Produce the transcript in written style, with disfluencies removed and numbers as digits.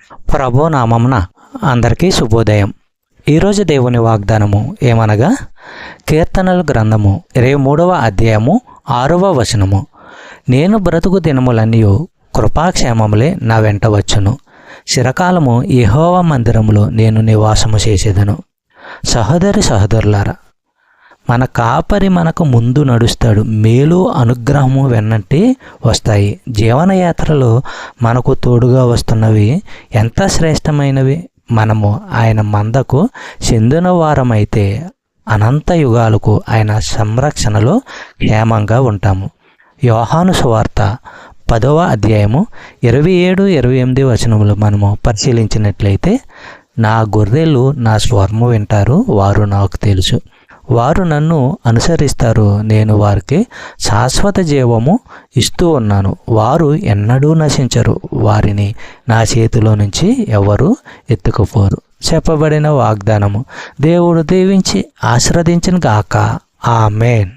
ప్రభు నామమున అందరికీ శుభోదయం. ఈరోజు దేవుని వాగ్దానము ఏమనగా, కీర్తనల గ్రంథము 23వ అధ్యాయము 6వ వచనము. నేను బ్రతుకు దినములన్నీ కృపాక్షేమములే నా వెంట వచ్చును. చిరకాలము యెహోవా మందిరములో నేను నివాసము చేసేదను. సహోదరి సహోదరులారా, మన కాపరి మనకు ముందు నడుస్తాడు. మేలు అనుగ్రహము వెన్నంటి వస్తాయి. జీవనయాత్రలో మనకు తోడుగా వస్తున్నవి ఎంత శ్రేష్టమైనవి. మనము ఆయన మందకు చెందిన వారమైతే అనంత యుగాలకు ఆయన సంరక్షణలో క్షేమంగా ఉంటాము. యోహాను సువార్త 10వ అధ్యాయము 27-28 వచనములు మనము పరిశీలించినట్లయితే, నా గొర్రెలు నా స్వరము వింటారు, వారు నాకు తెలుసు, వారు నన్ను అనుసరిస్తారు, నేను వారికి శాశ్వత జీవము ఇస్తూ ఉన్నాను, వారు ఎన్నడూ నశించరు, వారిని నా చేతిలో నుంచి ఎవరు ఎత్తుకుపోరు. చెప్పబడిన వాగ్దానము దేవుడు దీవించి ఆశీర్వదించును గాక. ఆమేన్.